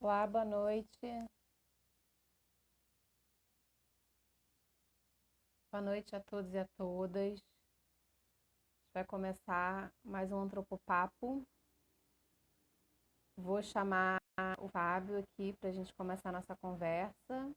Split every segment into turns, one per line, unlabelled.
Olá, boa noite. Boa noite a todos e a todas. A gente vai começar mais um Antropopapo. Vou chamar o Fábio aqui para a gente começar a nossa conversa.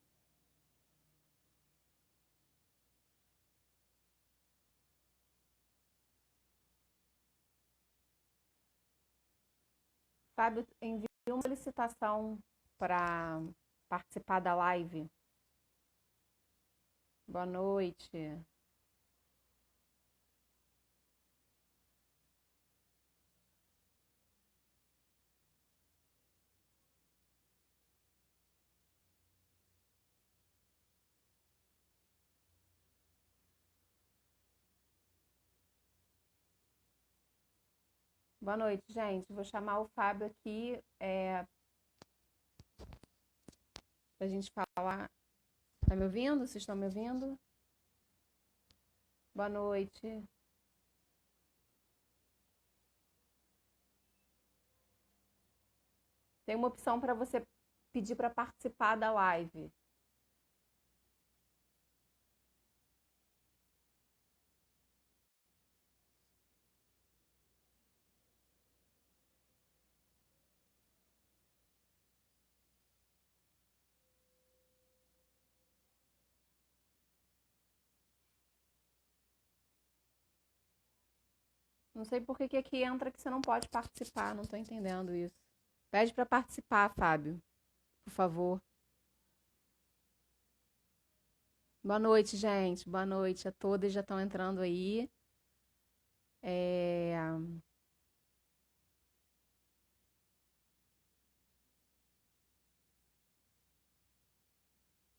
Fábio enviou uma solicitação para participar da live. Boa noite. Boa noite, gente. Vou chamar o Fábio aqui para a gente falar. Tá me ouvindo? Vocês estão me ouvindo? Boa noite. Tem uma opção para você pedir para participar da live. Não sei por que aqui entra que você não pode participar, não tô entendendo isso. Pede para participar, Fábio, por favor. Boa noite, gente. Boa noite a todas, já estão entrando aí. É...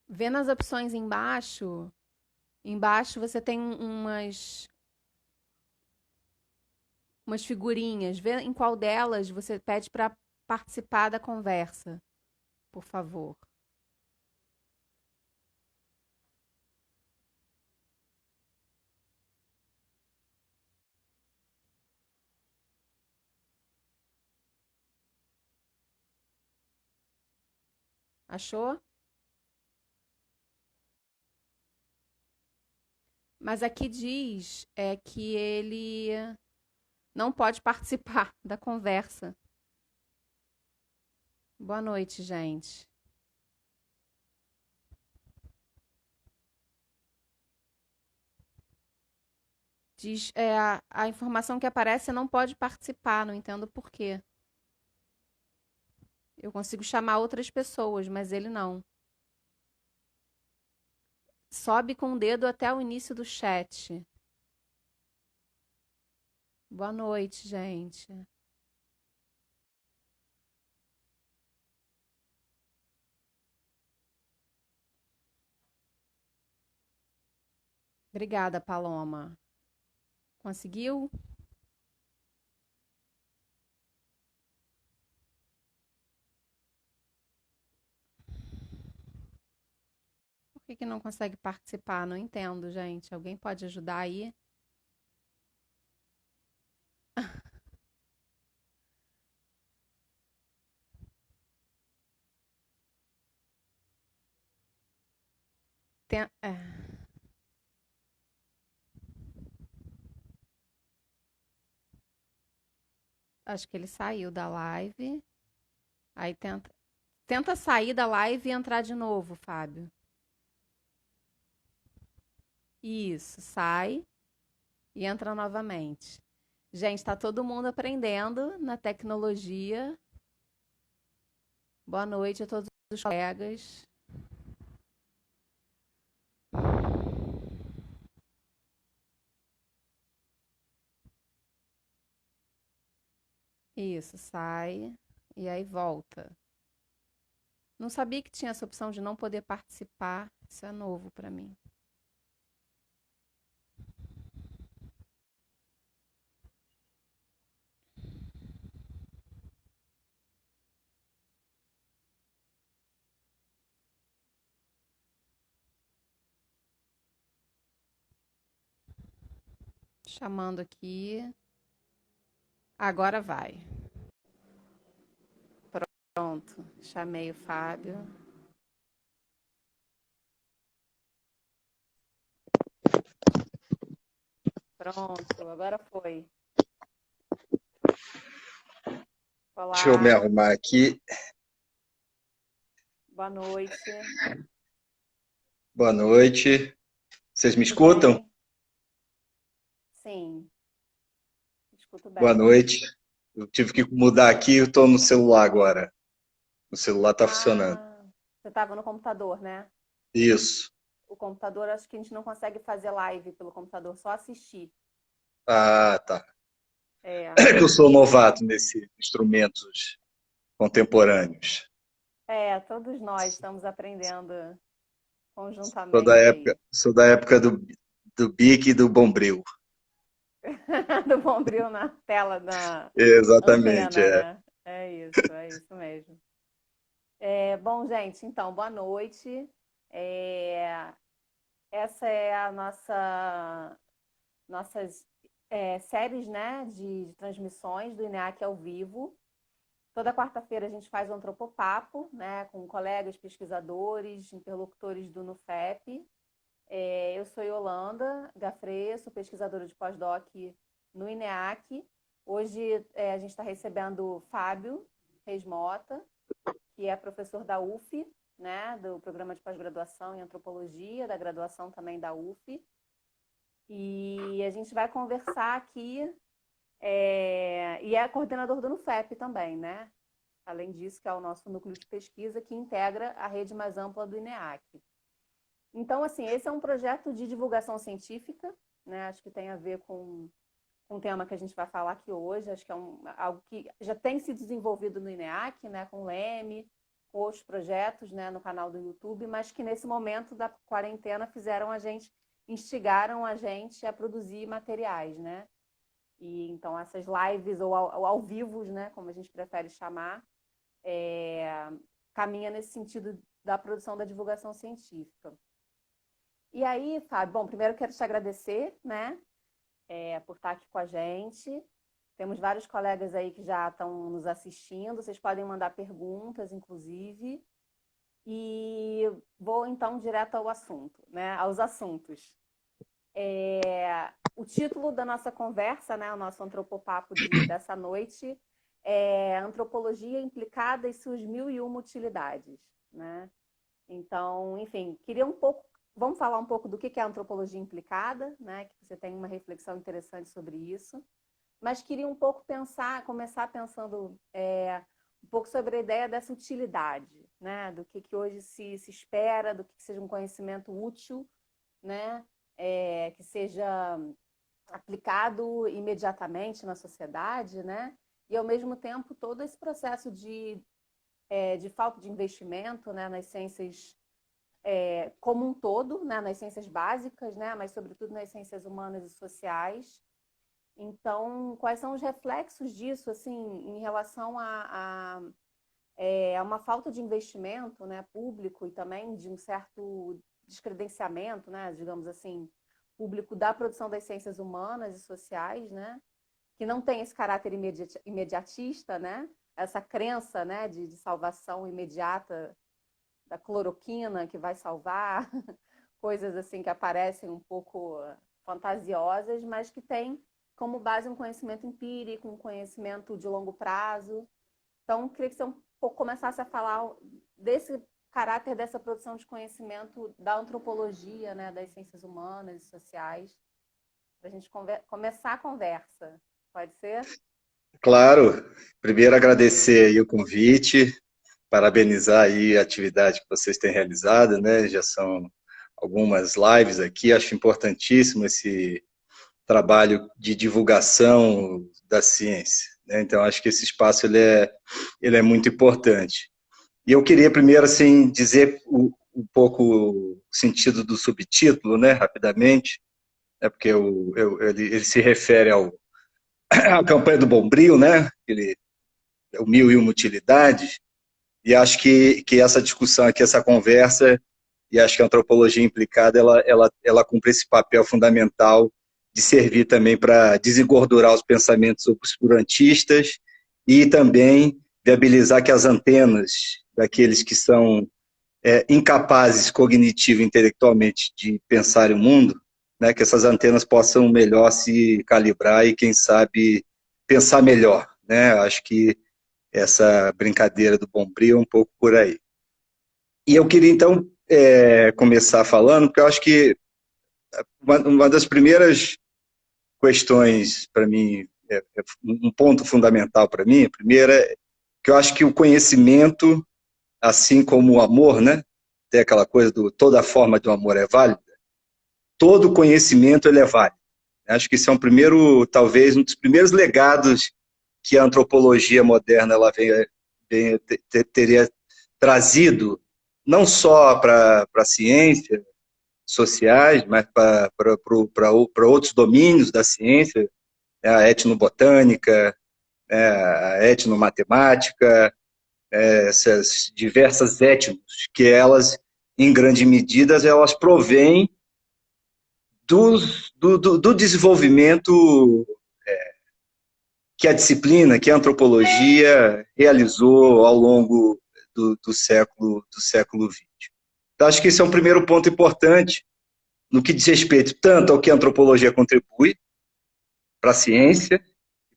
Vendo as opções embaixo você tem umas figurinhas. Vê em qual delas você pede para participar da conversa, por favor. Achou? Mas aqui diz que ele não pode participar da conversa. Boa noite, gente. Diz, a informação que aparece não pode participar, não entendo por quê. Eu consigo chamar outras pessoas, mas ele não. Sobe com o dedo até o início do chat. Boa noite, gente. Obrigada, Paloma. Conseguiu? Por que não consegue participar? Não entendo, gente. Alguém pode ajudar aí? Tem- é, Acho que ele saiu da live. Aí tenta sair da live e entrar de novo, Fábio. Isso, sai e entra novamente. Gente, está todo mundo aprendendo na tecnologia. Boa noite a todos os colegas. Isso, sai e aí volta. Não sabia que tinha essa opção de não poder participar. Isso é novo para mim. Chamando aqui. Agora vai. Pronto, chamei o Fábio. Pronto, agora foi.
Deixa eu me
Olá,
arrumar aqui.
boa noite.
Boa noite. Vocês me
Tudo
escutam?
bem? Sim, escuto
Boa
bem.
noite. Eu tive que mudar aqui, eu estou no celular agora. O celular está funcionando.
Ah, você estava no computador, né?
Isso.
O computador, acho que a gente não consegue fazer live pelo computador, só assistir.
Ah, tá.
É,
Eu sou novato nesses instrumentos contemporâneos.
todos nós estamos aprendendo
Sou da
conjuntamente aí.
época, sou da época do Bic e do Bombril.
Do Bombril na tela da
Exatamente,
antena,
é.
né? É isso mesmo. Bom, gente, então, boa noite. É, essa é a nossas séries, né, de transmissões do INEAC ao vivo. Toda quarta-feira a gente faz um antropopapo, né, com colegas pesquisadores, interlocutores do NUFEP. Eu sou Yolanda Gafre, sou pesquisadora de pós-doc no INEAC. Hoje a gente está recebendo Fábio Reis Mota, que é professor da UF, né, do programa de pós-graduação em antropologia, da graduação também da UF. E a gente vai conversar aqui, e é coordenador do NUFEP também, né? Além disso, que é o nosso núcleo de pesquisa que integra a rede mais ampla do INEAC. Então, assim, esse é um projeto de divulgação científica, né? Acho que tem a ver com um tema que a gente vai falar aqui hoje. Acho que é algo que já tem sido desenvolvido no INEAC, né? Com o Leme, com outros projetos, né? No canal do YouTube, mas que nesse momento da quarentena instigaram a gente a produzir materiais, né? E então essas lives ou ao vivo, né? Como a gente prefere chamar, caminha nesse sentido da produção da divulgação científica. E aí, Fábio, bom, primeiro eu quero te agradecer, né, por estar aqui com a gente. Temos vários colegas aí que já estão nos assistindo, vocês podem mandar perguntas, inclusive. E vou então direto ao assunto, né, aos assuntos. O título da nossa conversa, né, o nosso antropopapo dessa noite, é Antropologia Implicada e suas mil e uma utilidades, né? Então, enfim, queria um pouco, vamos falar um pouco do que é a antropologia implicada, né? Que você tem uma reflexão interessante sobre isso. Mas queria um pouco começar pensando um pouco sobre a ideia dessa utilidade, né? Do que hoje se espera, do que seja um conhecimento útil, né? Que seja aplicado imediatamente na sociedade, né? E ao mesmo tempo todo esse processo de falta de investimento, né, nas ciências como um todo, né, nas ciências básicas, né, mas sobretudo nas ciências humanas e sociais. Então, quais são os reflexos disso, assim, em relação a uma falta de investimento, né, público e também de um certo descredenciamento, né, digamos assim, público da produção das ciências humanas e sociais, né, que não tem esse caráter imediatista, né, essa crença, né, de salvação imediata da cloroquina que vai salvar, coisas assim que aparecem um pouco fantasiosas, mas que tem como base um conhecimento empírico, um conhecimento de longo prazo. Então, queria que você um pouco começasse a falar desse caráter dessa produção de conhecimento da antropologia, né, das ciências humanas e sociais, para a gente começar a conversa. Pode ser?
Claro. Primeiro agradecer aí o convite, parabenizar aí a atividade que vocês têm realizado, né? Já são algumas lives aqui, acho importantíssimo esse trabalho de divulgação da ciência, né? Então acho que esse espaço ele é muito importante. E eu queria primeiro assim dizer um pouco o sentido do subtítulo, né? Rapidamente, é porque ele se refere à campanha do Bombril, né? O mil e uma utilidades. E acho que essa discussão aqui, essa conversa, e acho que a antropologia implicada, ela cumpre esse papel fundamental de servir também para desengordurar os pensamentos obscurantistas e também viabilizar que as antenas daqueles que são incapazes cognitivo e intelectualmente de pensar o mundo, né, que essas antenas possam melhor se calibrar e, quem sabe, pensar melhor, né? Acho que essa brincadeira do Bombril é um pouco por aí. E eu queria, então, começar falando, porque eu acho que uma das primeiras questões, para mim, um ponto fundamental para mim, a primeira, é que eu acho que o conhecimento, assim como o amor, né? Tem aquela coisa do toda forma do amor é válida, todo conhecimento ele é válido. Acho que isso é um primeiro, talvez, um dos primeiros legados que a antropologia moderna ela teria trazido, não só para a ciência, sociais, mas para outros domínios da ciência, né, a etnobotânica, a etnomatemática, essas diversas etnos, que elas, em grande medida, elas provêm do desenvolvimento que a disciplina, que a antropologia realizou ao longo do século XX. Então, acho que esse é um primeiro ponto importante no que diz respeito tanto ao que a antropologia contribui para a ciência,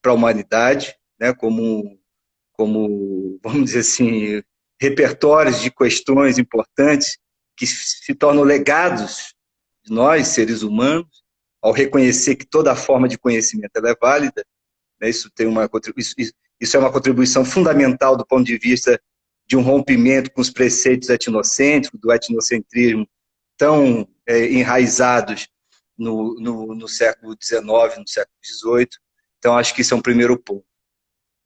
para a humanidade, né, como, vamos dizer assim, repertórios de questões importantes que se tornam legados de nós, seres humanos, ao reconhecer que toda forma de conhecimento ela é válida, né, isso é uma contribuição fundamental do ponto de vista de um rompimento com os preceitos etnocêntricos, do etnocentrismo, tão enraizados no século XIX, no século XVIII. Então, acho que isso é um primeiro ponto.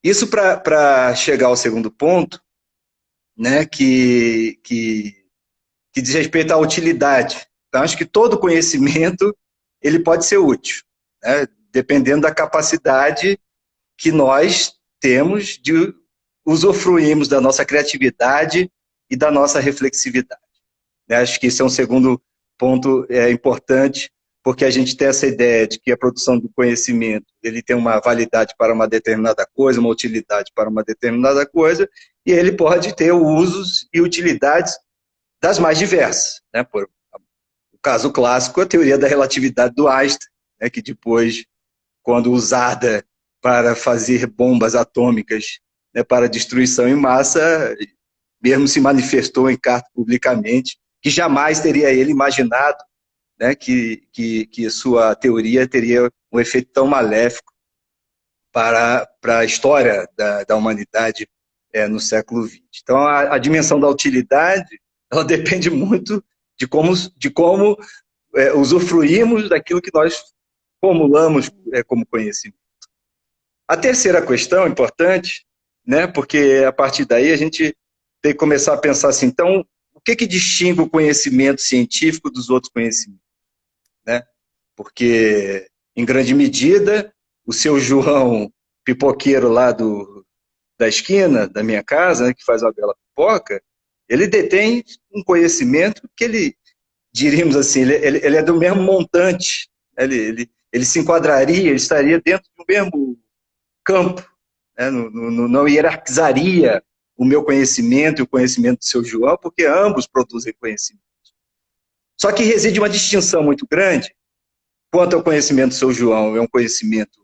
Isso para chegar ao segundo ponto, né, que diz respeito à utilidade. Então, acho que todo conhecimento ele pode ser útil, né, dependendo da capacidade que nós temos de usufruirmos da nossa criatividade e da nossa reflexividade. Acho que esse é um segundo ponto importante, porque a gente tem essa ideia de que a produção do conhecimento ele tem uma validade para uma determinada coisa, uma utilidade para uma determinada coisa, e ele pode ter usos e utilidades das mais diversas. Né? Por o caso clássico, a teoria da relatividade do Einstein, né? Que depois, quando usada para fazer bombas atômicas, né, para destruição em massa, mesmo se manifestou em carta publicamente, que jamais teria ele imaginado, né, que sua teoria teria um efeito tão maléfico para a história da humanidade no século XX. Então, a dimensão da utilidade ela depende muito de como usufruímos daquilo que nós formulamos como conhecimento. A terceira questão importante, né, porque a partir daí a gente tem que começar a pensar assim, então, o que distingue o conhecimento científico dos outros conhecimentos? Né? Porque, em grande medida, o seu João pipoqueiro lá da esquina da minha casa, né, que faz uma bela pipoca, ele detém um conhecimento que ele, diríamos assim, ele é do mesmo montante, ele se enquadraria, ele estaria dentro do mesmo campo, né? Não hierarquizaria o meu conhecimento e o conhecimento do seu João, porque ambos produzem conhecimento. Só que reside uma distinção muito grande quanto ao conhecimento do seu João, é um conhecimento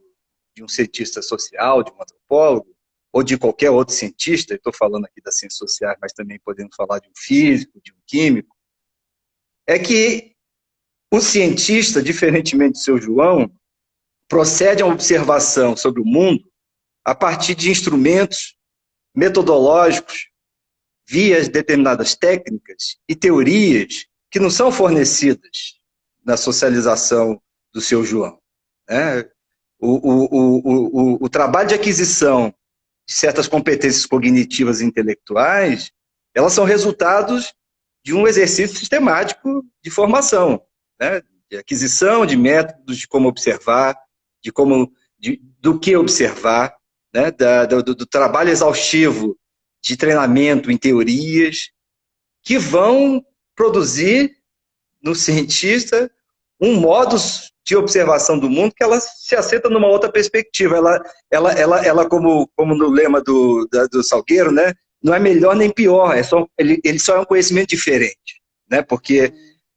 de um cientista social, de um antropólogo, ou de qualquer outro cientista, estou falando aqui das ciências sociais, mas também podemos falar de um físico, de um químico, é que o cientista, diferentemente do seu João, procede a uma observação sobre o mundo a partir de instrumentos metodológicos, via determinadas técnicas e teorias que não são fornecidas na socialização do seu João. Né? O trabalho de aquisição de certas competências cognitivas e intelectuais, elas são resultados de um exercício sistemático de formação, né? De aquisição de métodos de como observar, do que observar, né? do trabalho exaustivo de treinamento em teorias que vão produzir no cientista um modus de observação do mundo que ela se assenta numa outra perspectiva. Ela como no lema do Salgueiro, né, não é melhor nem pior, ele só é um conhecimento diferente, né, porque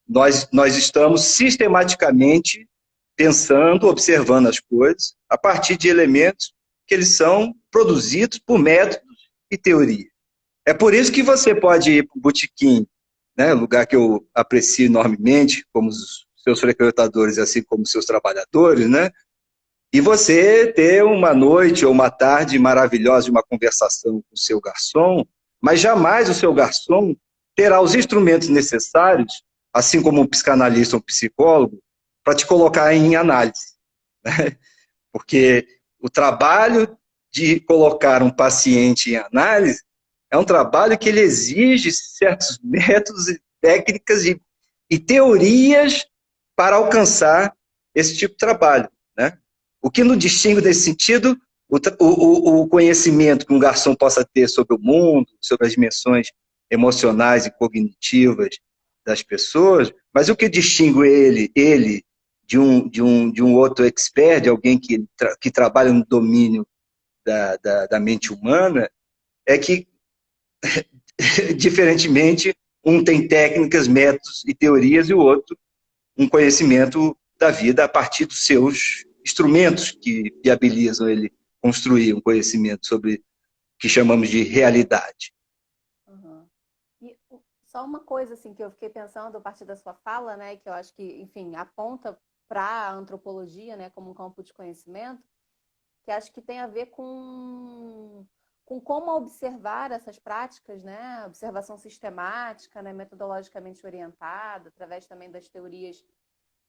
nós estamos sistematicamente pensando, observando as coisas a partir de elementos que eles são produzidos por métodos e teoria. É por isso que você pode ir para o botequim, né, lugar que eu aprecio enormemente, como os seus frequentadores, assim como os seus trabalhadores, né, e você ter uma noite ou uma tarde maravilhosa de uma conversação com o seu garçom, mas jamais o seu garçom terá os instrumentos necessários, assim como um psicanalista ou um psicólogo, para te colocar em análise, né? Porque o trabalho de colocar um paciente em análise é um trabalho que ele exige certos métodos e técnicas e teorias para alcançar esse tipo de trabalho, né? O que nos distingue nesse sentido, o conhecimento que um garçom possa ter sobre o mundo, sobre as dimensões emocionais e cognitivas das pessoas, mas o que distingue ele de um outro expert, de alguém que trabalha no domínio da mente humana, é que, diferentemente, um tem técnicas, métodos e teorias, e o outro um conhecimento da vida a partir dos seus instrumentos que viabilizam ele construir um conhecimento sobre o que chamamos de realidade.
Uhum. E só uma coisa assim que eu fiquei pensando a partir da sua fala, né, que eu acho que, enfim, aponta para a antropologia, né, como um campo de conhecimento, que acho que tem a ver com como observar essas práticas, né, observação sistemática, né, metodologicamente orientada, através também das teorias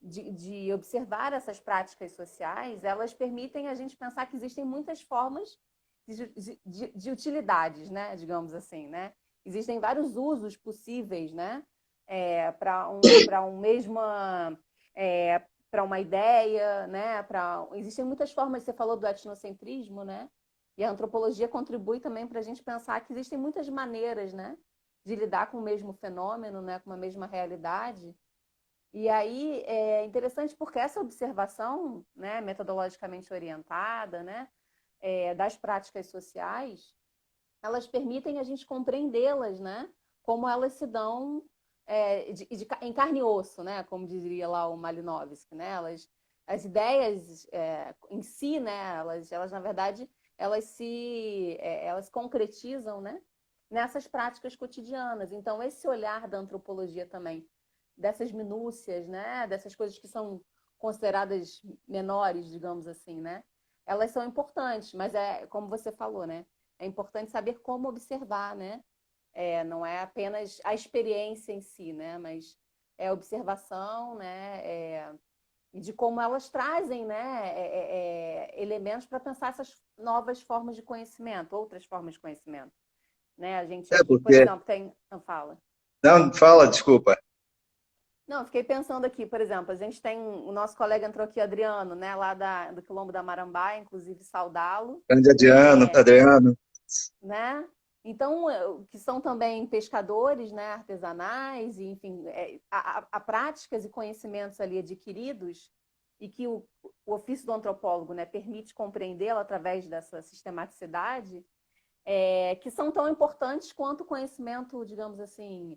de observar essas práticas sociais, elas permitem a gente pensar que existem muitas formas de utilidades, né? Digamos assim, né? Existem vários usos possíveis, né? Para um mesma para uma ideia, né? Existem muitas formas. Você falou do etnocentrismo, né? E a antropologia contribui também para a gente pensar que existem muitas maneiras, né? De lidar com o mesmo fenômeno, né? Com uma mesma realidade. E aí é interessante porque essa observação, né, metodologicamente orientada, né, das práticas sociais, elas permitem a gente compreendê-las, né, como elas se dão em carne e osso, né, como diria lá o Malinowski, né, as ideias em si, né, elas na verdade elas concretizam, né, nessas práticas cotidianas. Então esse olhar da antropologia também dessas minúcias, né? Dessas coisas que são consideradas menores, digamos assim, né? Elas são importantes, mas como você falou, né? É importante saber como observar, né? Não é apenas a experiência em si, né? Mas é a observação, né? E de como elas trazem, né? Elementos para pensar essas novas formas de conhecimento, outras formas de conhecimento, né? A gente aqui, por
Porque...
exemplo, tem... Não, fala.
Não, fala, desculpa.
Não, fiquei pensando aqui, por exemplo, a gente tem o nosso colega entrou aqui, Adriano, né, lá do Quilombo da Marambá, inclusive saudá-lo,
Grande Adriano.
né? Então, que são também pescadores, né, artesanais, e, enfim, há práticas e conhecimentos ali adquiridos e que o ofício do antropólogo, né, permite compreendê-lo através dessa sistematicidade, que são tão importantes quanto o conhecimento, digamos assim,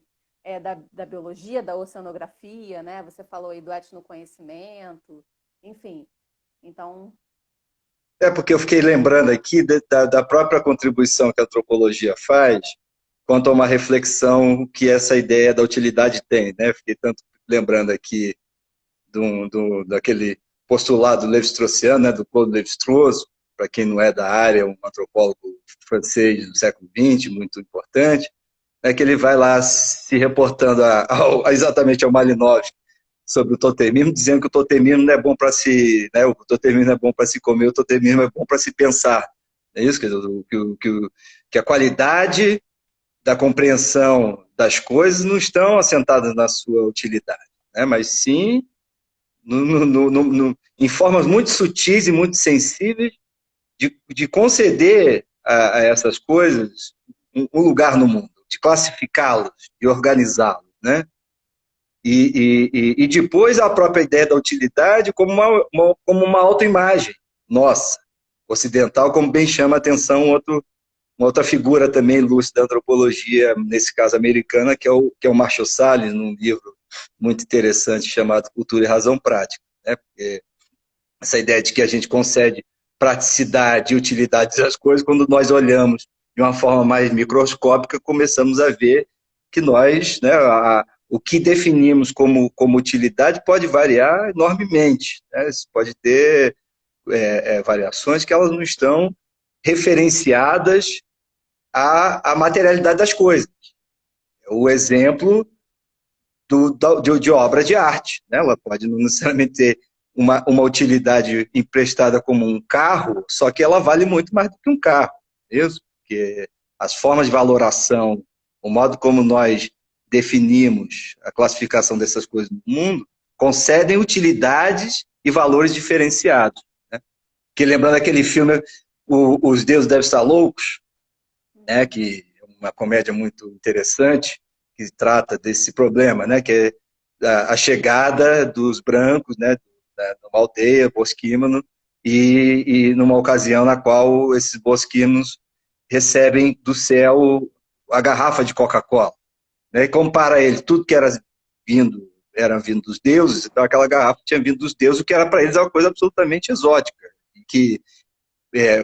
da biologia, da oceanografia, né? Você falou aí do etnoconhecimento, enfim. Então...
Porque eu fiquei lembrando aqui da própria contribuição que a antropologia faz quanto a uma reflexão que essa ideia da utilidade tem, né? Fiquei tanto lembrando aqui daquele postulado levi-straussiano, né? Do Claude Lévi-Strauss, para quem não é da área, um antropólogo francês do século XX, muito importante, é que ele vai lá se reportando exatamente ao Malinowski sobre o totemismo, dizendo que o totemismo não é bom para se, né, o totemismo não é bom para se comer, o totemismo é bom para se pensar. É isso que a qualidade da compreensão das coisas não estão assentadas na sua utilidade, né, mas sim em formas muito sutis e muito sensíveis de conceder a essas coisas um lugar no mundo, de classificá-los, de organizá-los, né? E depois a própria ideia da utilidade como como uma autoimagem nossa, ocidental, como bem chama a atenção uma outra figura também ilustre da antropologia, nesse caso americana, que é o Marshall Salles, num livro muito interessante chamado Cultura e Razão Prática, né? Porque essa ideia de que a gente concede praticidade e utilidade das coisas, quando nós olhamos de uma forma mais microscópica, começamos a ver que nós, né, o que definimos como utilidade pode variar enormemente, né? Pode ter variações que elas não estão referenciadas à materialidade das coisas. O exemplo de obra de arte, né? Ela pode não necessariamente ter uma utilidade emprestada como um carro, só que ela vale muito mais do que um carro, isso? Porque as formas de valoração, o modo como nós definimos a classificação dessas coisas no mundo, concedem utilidades e valores diferenciados, né? Que lembrando aquele filme Os Deuses Devem Estar Loucos, né? Que é uma comédia muito interessante, que trata desse problema, né? Que é a chegada dos brancos, né? Numa aldeia, bosquímano, e numa ocasião na qual esses bosquímanos recebem do céu a garrafa de Coca-Cola, né? E compara ele, tudo que era vindo dos deuses, então aquela garrafa tinha vindo dos deuses, o que era para eles uma coisa absolutamente exótica, e que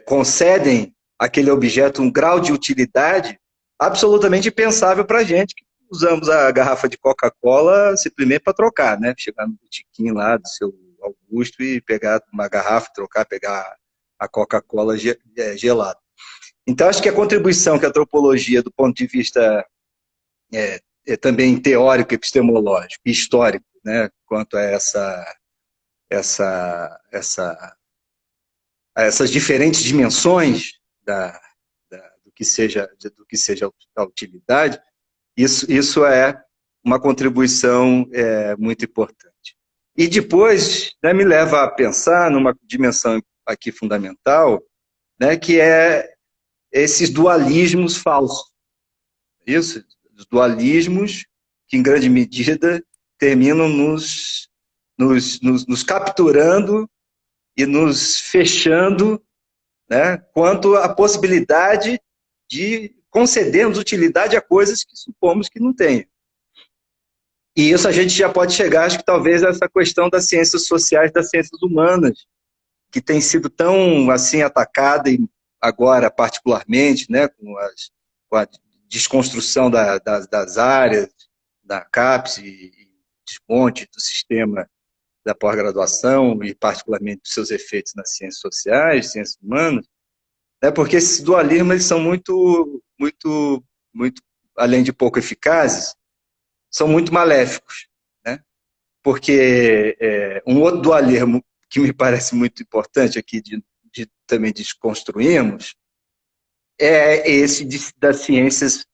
concedem àquele objeto um grau de utilidade absolutamente impensável para a gente, que usamos a garrafa de Coca-Cola simplesmente para trocar, né? Chegar no botequim lá do seu Augusto e pegar uma garrafa, trocar, pegar a Coca-Cola gelada. Então, acho que a contribuição que a antropologia, do ponto de vista também teórico, epistemológico e histórico, né, quanto a essas diferentes dimensões do que seja a utilidade, isso é uma contribuição muito importante. E depois, né, me leva a pensar numa dimensão aqui fundamental, né, que é esses dualismos falsos. Isso, os dualismos que, em grande medida, terminam nos capturando e nos fechando, né, quanto à possibilidade de concedermos utilidade a coisas que supomos que não tem. E isso a gente já pode chegar, acho que talvez, a essa questão das ciências sociais, das ciências humanas, que tem sido tão assim atacada, e agora particularmente, né, com a desconstrução das áreas, da CAPES e desmonte do sistema da pós-graduação e particularmente dos seus efeitos nas ciências sociais, ciências humanas, né, porque esses dualismos eles são muito, além de pouco eficazes, são muito maléficos, né? Porque um outro dualismo que me parece muito importante aqui de também desconstruirmos é esse das ciências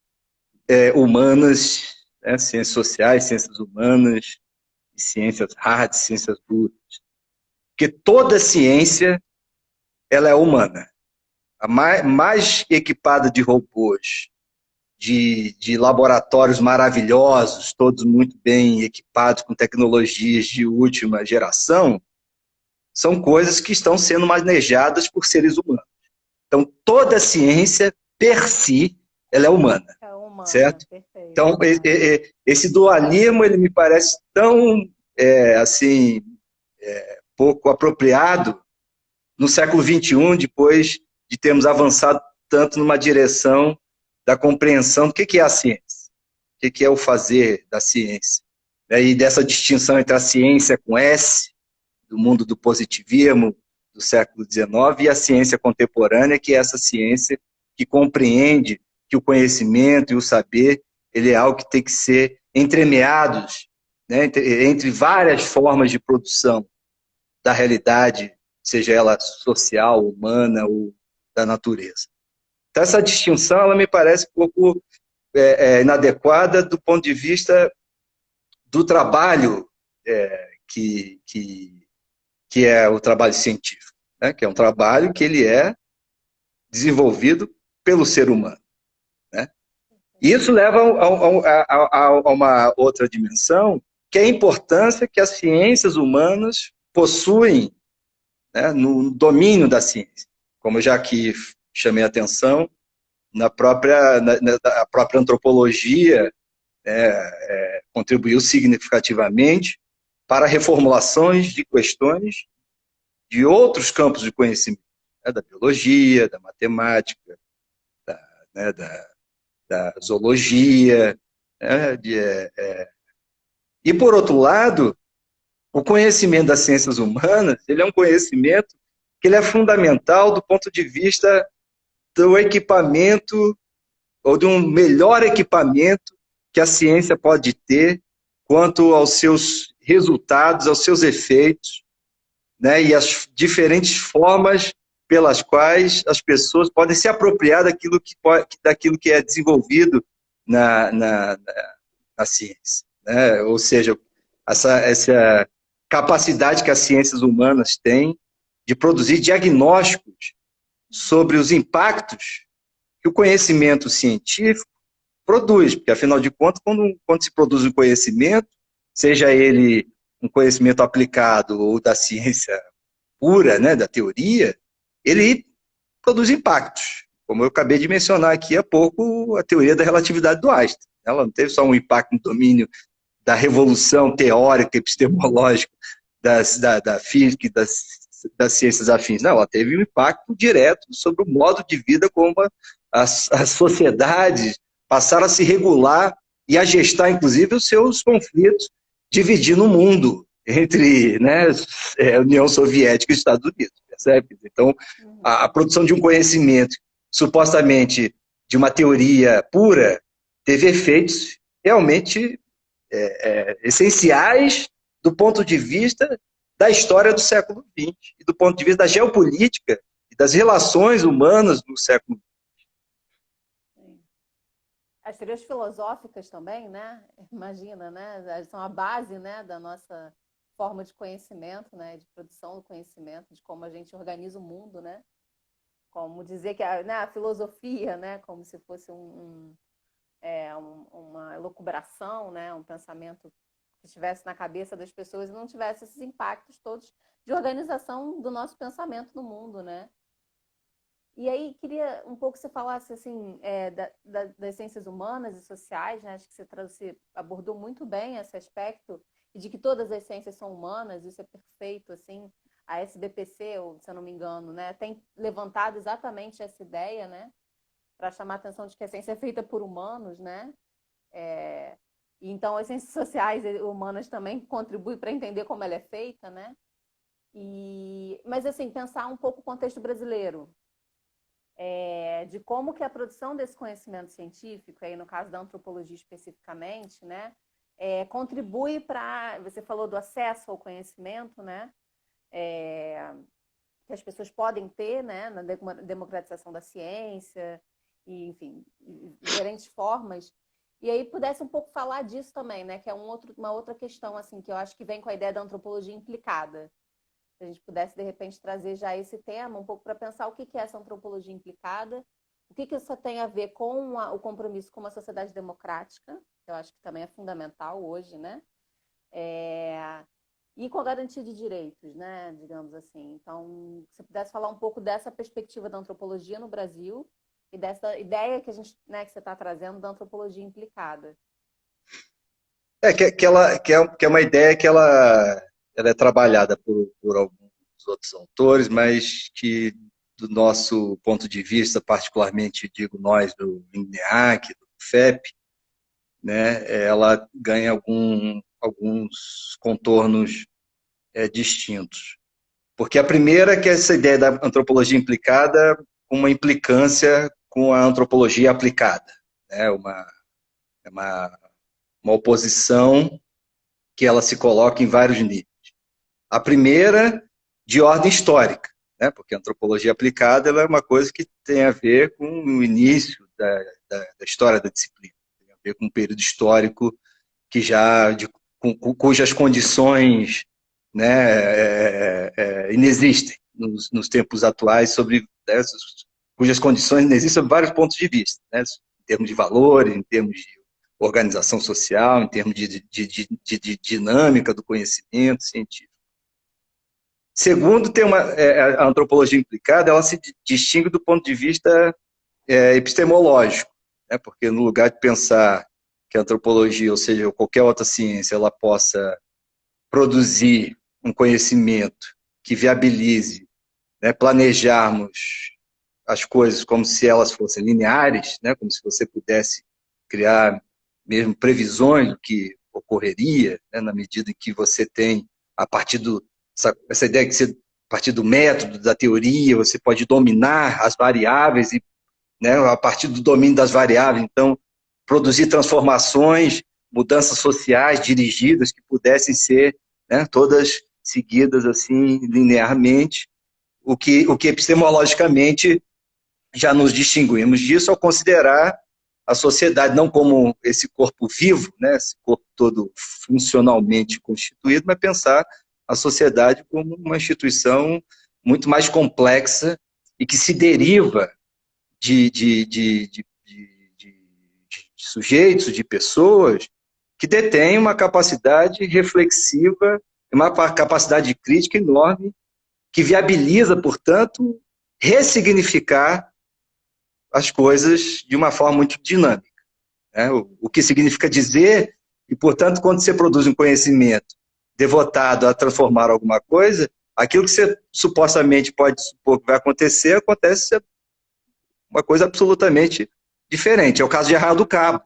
humanas, né? Ciências sociais, ciências humanas, ciências hard, ciências brutas. Porque toda ciência ela é humana. A mais equipada de robôs, de laboratórios maravilhosos, todos muito bem equipados com tecnologias de última geração, são coisas que estão sendo manejadas por seres humanos. Então, toda a ciência, per si, ela é humana.
É humana,
certo?
Perfeito.
Então, esse dualismo, ele me parece tão, assim, pouco apropriado no século XXI, depois de termos avançado tanto numa direção da compreensão do que é a ciência, o que é o fazer da ciência, e dessa distinção entre a ciência com S, do mundo do positivismo do século XIX, e a ciência contemporânea, que é essa ciência que compreende que o conhecimento e o saber, ele é algo que tem que ser entremeados, né, entre várias formas de produção da realidade, seja ela social, humana ou da natureza. Então, essa distinção, ela me parece um pouco inadequada do ponto de vista do trabalho que é o trabalho científico, né? Que é um trabalho que ele é desenvolvido pelo ser humano, né? E isso leva a uma outra dimensão, que é a importância que as ciências humanas possuem, né, no domínio da ciência. Como eu já aqui chamei a atenção, a própria antropologia contribuiu significativamente para reformulações de questões de outros campos de conhecimento, né, da biologia, da matemática, né, da zoologia, né, e, por outro lado, o conhecimento das ciências humanas, ele é um conhecimento que ele é fundamental do ponto de vista do equipamento, ou de um melhor equipamento que a ciência pode ter quanto aos seus resultados, aos seus efeitos, né, e as diferentes formas pelas quais as pessoas podem se apropriar daquilo que é desenvolvido na ciência, né? Ou seja, essa capacidade que as ciências humanas têm de produzir diagnósticos sobre os impactos que o conhecimento científico produz, porque, afinal de contas, quando se produz um conhecimento, seja ele um conhecimento aplicado ou da ciência pura, né, da teoria, ele produz impactos. Como eu acabei de mencionar aqui há pouco, a teoria da relatividade do Einstein. Ela não teve só um impacto no domínio da revolução teórica e epistemológica da física e das ciências afins. Não, ela teve um impacto direto sobre o modo de vida como as sociedades passaram a se regular e a gestar, inclusive, os seus conflitos, dividindo o mundo entre, né, União Soviética e Estados Unidos, percebe? Então, a produção de um conhecimento, supostamente de uma teoria pura, teve efeitos realmente essenciais do ponto de vista da história do século XX e do ponto de vista da geopolítica e das relações humanas no século
XX. As teorias filosóficas também, né? Imagina, né? São a base, né, da nossa forma de conhecimento, né? De produção do conhecimento, de como a gente organiza o mundo, né? Como dizer que a filosofia, né? Como se fosse uma elucubração, né? Um pensamento que estivesse na cabeça das pessoas e não tivesse esses impactos todos de organização do nosso pensamento no mundo, né? E aí, queria um pouco que você falasse assim, das ciências humanas e sociais, né? Acho que você abordou muito bem esse aspecto, e de que todas as ciências são humanas, isso é perfeito, assim. A SBPC, se eu não me engano, né, tem levantado exatamente essa ideia, né, para chamar a atenção de que a ciência é feita por humanos, né? Então, as ciências sociais e humanas também contribuem para entender como ela é feita, né? Mas, assim, pensar um pouco o contexto brasileiro, de como que a produção desse conhecimento científico, aí no caso da antropologia especificamente, né, contribui para... Você falou do acesso ao conhecimento, né? Que as pessoas podem ter, né, na democratização da ciência, e, enfim, diferentes formas. E aí pudesse um pouco falar disso também, né, que é uma outra questão, assim, que eu acho que vem com a ideia da antropologia implicada. Se a gente pudesse, de repente, trazer já esse tema um pouco para pensar o que é essa antropologia implicada, o que isso tem a ver com o compromisso com uma sociedade democrática, que eu acho que também é fundamental hoje, né? E com a garantia de direitos, né, digamos assim. Então, se pudesse falar um pouco dessa perspectiva da antropologia no Brasil e dessa ideia que a gente, né, que você está trazendo da antropologia implicada.
Que é uma ideia que ela é trabalhada por alguns outros autores, mas que, do nosso ponto de vista, particularmente, digo nós, do INEAC, do FEP, né, ela ganha alguns contornos distintos. Porque a primeira é que essa ideia da antropologia implicada, uma implicância com a antropologia aplicada, né, uma oposição que ela se coloca em vários níveis. A primeira, de ordem histórica, né, porque a antropologia aplicada ela é uma coisa que tem a ver com o início da história da disciplina, tem a ver com um período histórico que cujas condições, né, inexistem nos tempos atuais, cujas condições inexistem sob vários pontos de vista, né, em termos de valores, em termos de organização social, em termos de dinâmica do conhecimento científico. Segundo, a antropologia implicada, ela se distingue do ponto de vista epistemológico, né? Porque no lugar de pensar que a antropologia, ou seja, qualquer outra ciência, ela possa produzir um conhecimento que viabilize, né, planejarmos as coisas como se elas fossem lineares, né, como se você pudesse criar mesmo previsões do que ocorreria, né, na medida em que você tem, a partir essa ideia que você, a partir do método, da teoria, você pode dominar as variáveis e, né, a partir do domínio das variáveis, então, produzir transformações, mudanças sociais dirigidas que pudessem ser, né, todas seguidas assim linearmente, o que epistemologicamente já nos distinguimos disso ao considerar a sociedade não como esse corpo vivo, né, esse corpo todo funcionalmente constituído, mas pensar a sociedade como uma instituição muito mais complexa e que se deriva de sujeitos, de pessoas que detêm uma capacidade reflexiva, uma capacidade crítica enorme, que viabiliza, portanto, ressignificar as coisas de uma forma muito dinâmica, né? O que significa dizer, e, portanto, quando você produz um conhecimento devotado a transformar alguma coisa, aquilo que você supostamente pode supor que vai acontecer, acontece uma coisa absolutamente diferente. É o caso de Arraial do Cabo,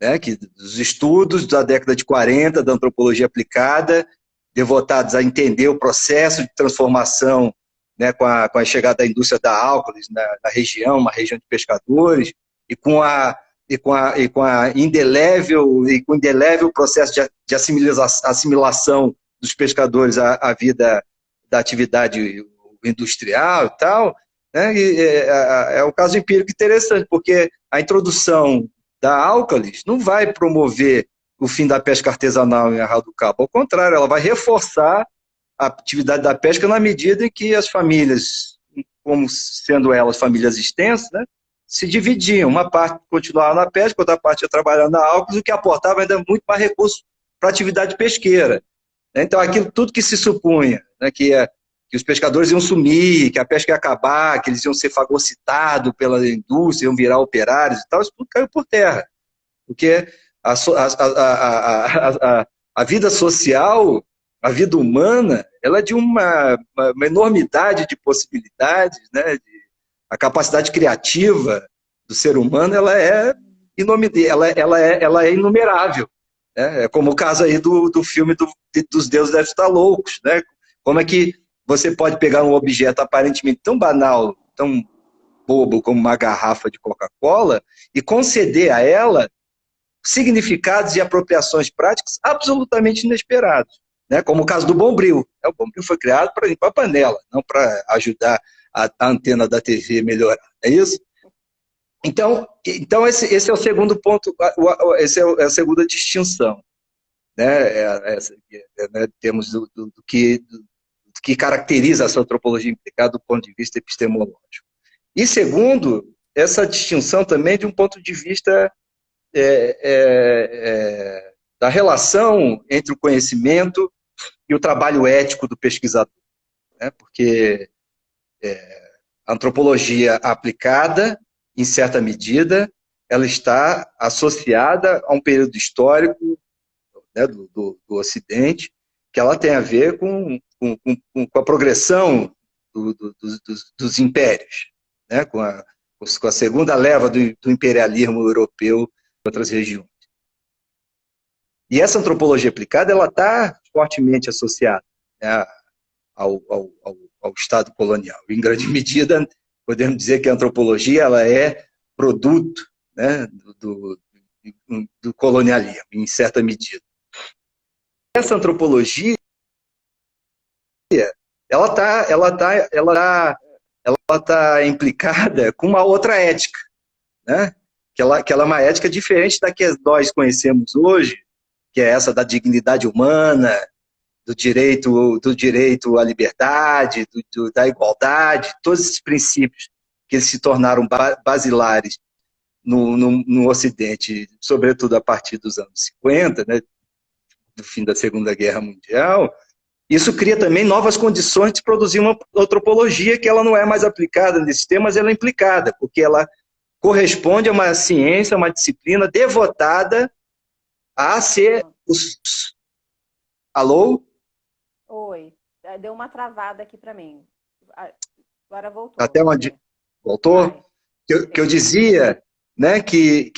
né? Que os estudos da década de 40, da antropologia aplicada, devotados a entender o processo de transformação, né, com a chegada da indústria da álcoolis na região, uma região de pescadores, e com o indelével processo de assimilação dos pescadores à vida da atividade industrial e tal, né? É um caso empírico interessante, porque a introdução da álcoolis não vai promover o fim da pesca artesanal em Arraial do Cabo. Ao contrário, ela vai reforçar a atividade da pesca na medida em que as famílias, como sendo elas famílias extensas, né, se dividiam. Uma parte continuava na pesca, outra parte ia trabalhar na álcoolis, o que aportava ainda muito mais recursos para a atividade pesqueira. Então, aquilo tudo que se supunha, né, que os pescadores iam sumir, que a pesca ia acabar, que eles iam ser fagocitados pela indústria, iam virar operários e tal, isso tudo caiu por terra. Porque a vida social, a vida humana, ela é de uma enormidade de possibilidades, né? A capacidade criativa do ser humano, ela é inumerável, né? É como o caso aí do filme dos deuses devem estar loucos, né? Como é que você pode pegar um objeto aparentemente tão banal, tão bobo como uma garrafa de Coca-Cola e conceder a ela significados e apropriações práticas absolutamente inesperados, né? Como o caso do Bombril. O Bombril foi criado para limpar a panela, não para ajudar a antena da TV a melhorar. É isso? Então esse é o segundo ponto, essa é a segunda distinção, né? Né, temos do que caracteriza essa antropologia implicada do ponto de vista epistemológico. E segundo, essa distinção também de um ponto de vista da relação entre o conhecimento e o trabalho ético do pesquisador, né? Porque a antropologia aplicada, em certa medida, ela está associada a um período histórico, né, do Ocidente, que ela tem a ver com a progressão dos impérios, né, com a segunda leva do imperialismo europeu em outras regiões. E essa antropologia aplicada, ela está fortemente associada, né, ao Estado colonial. Em grande medida, podemos dizer que a antropologia ela é produto, né, do colonialismo, em certa medida. Essa antropologia, ela tá implicada com uma outra ética, né? Que ela é uma ética diferente da que nós conhecemos hoje, que é essa da dignidade humana, do direito à liberdade, da igualdade, todos esses princípios que eles se tornaram basilares no Ocidente, sobretudo a partir dos anos 50, né, do fim da Segunda Guerra Mundial, isso cria também novas condições de produzir uma antropologia que ela não é mais aplicada nesse tema, mas ela é implicada, porque ela corresponde a uma ciência, uma disciplina devotada a ser os... Alô?
Oi, deu uma travada aqui para mim. Agora voltou,
Até
vamos
onde
ver.
voltou?
Vai.
Que eu
Sim.
dizia, né, que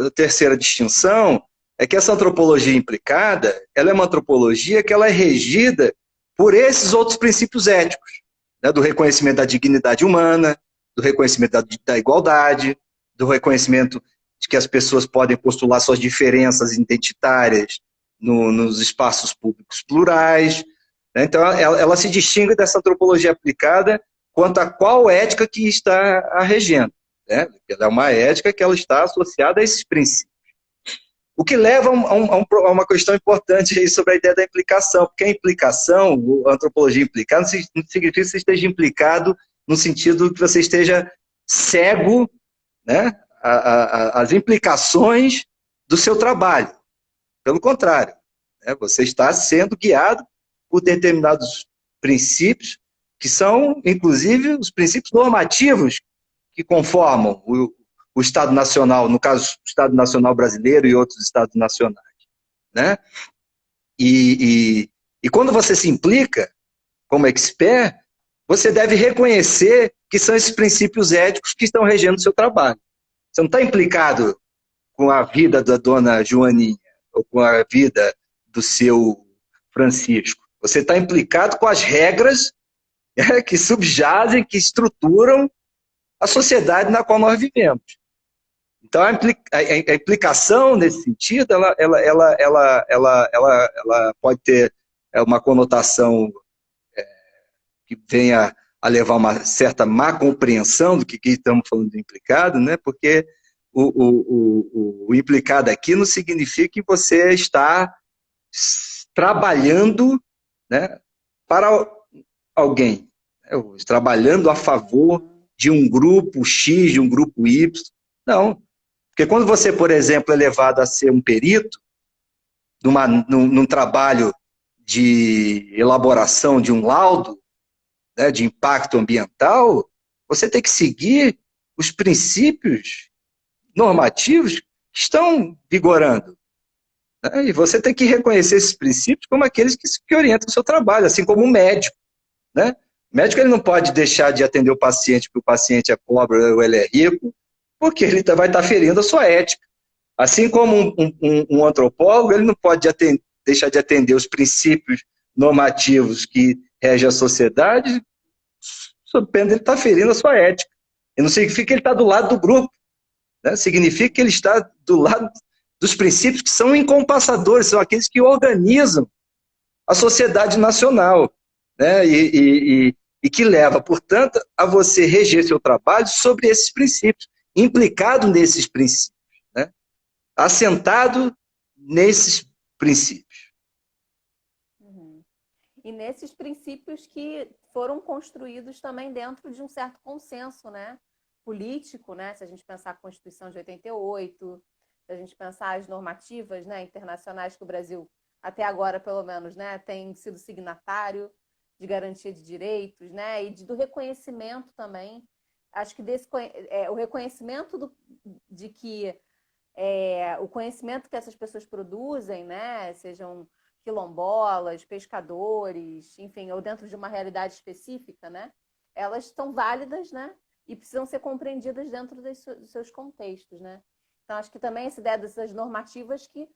a terceira distinção é que essa antropologia implicada, ela é uma antropologia que ela é regida por esses outros princípios éticos, né, do reconhecimento da dignidade humana, do reconhecimento da igualdade, do reconhecimento de que as pessoas podem postular suas diferenças identitárias nos espaços públicos plurais. Né? Então, ela se distingue dessa antropologia aplicada quanto a qual ética que está a regendo. Né? Ela é uma ética que ela está associada a esses princípios. O que leva a uma questão importante aí sobre a ideia da implicação, porque a implicação, a antropologia implicada, não significa que você esteja implicado no sentido que você esteja cego, né, às implicações do seu trabalho. Pelo contrário, né, você está sendo guiado por determinados princípios, que são, inclusive, os princípios normativos que conformam o Estado Nacional, no caso, o Estado Nacional brasileiro e outros Estados nacionais. Né? E quando você se implica como expert, você deve reconhecer que são esses princípios éticos que estão regendo o seu trabalho. Você não está implicado com a vida da dona Joaninha ou com a vida do seu Francisco. Você está implicado com as regras que subjazem, que estruturam a sociedade na qual nós vivemos. Então, a implicação nesse sentido, ela pode ter uma conotação que venha a levar uma certa má compreensão do que estamos falando de implicado, né? Porque o implicado aqui não significa que você está trabalhando, né, para alguém, né? Trabalhando a favor de um grupo X, de um grupo Y. Não. Porque quando você, por exemplo, é levado a ser um perito num trabalho de elaboração de um laudo, né, de impacto ambiental, você tem que seguir os princípios normativos que estão vigorando. Né? E você tem que reconhecer esses princípios como aqueles que orientam o seu trabalho, assim como o médico. Né? O médico ele não pode deixar de atender o paciente porque o paciente é pobre ou ele é rico, porque ele vai estar ferindo a sua ética. Assim como um antropólogo, ele não pode deixar de atender os princípios normativos que regem a sociedade, sob pena de ele estar ferindo a sua ética. E não significa que ele está do lado do grupo, né? Significa que ele está do lado dos princípios que são incompassadores, são aqueles que organizam a sociedade nacional, né? E que leva, portanto, a você reger seu trabalho sobre esses princípios, implicado nesses princípios, né? Assentado nesses princípios.
Uhum. E nesses princípios que foram construídos também dentro de um certo consenso, né, político, né? Se a gente pensar a Constituição de 88, se a gente pensar as normativas, né, internacionais que o Brasil, até agora pelo menos, né, tem sido signatário de garantia de direitos, né, e do reconhecimento também. Acho que o reconhecimento de que o conhecimento que essas pessoas produzem, né, sejam quilombolas, pescadores, enfim, ou dentro de uma realidade específica, né, elas estão válidas, né, e precisam ser compreendidas dentro dos seus contextos, né. Então, acho que também essa ideia dessas normativas que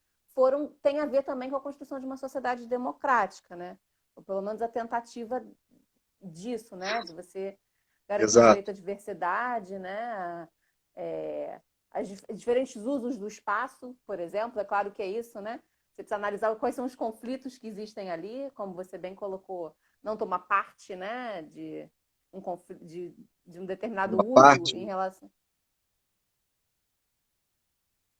tem a ver também com a construção de uma sociedade democrática, né, ou pelo menos a tentativa disso, né, de você garantir o
Exato.
direito à diversidade, né, diferentes usos do espaço, por exemplo, é claro que é isso, né? Você precisa analisar quais são os conflitos que existem ali, como você bem colocou, não tomar parte, né, de um determinado
Uma
uso
parte.
em relação.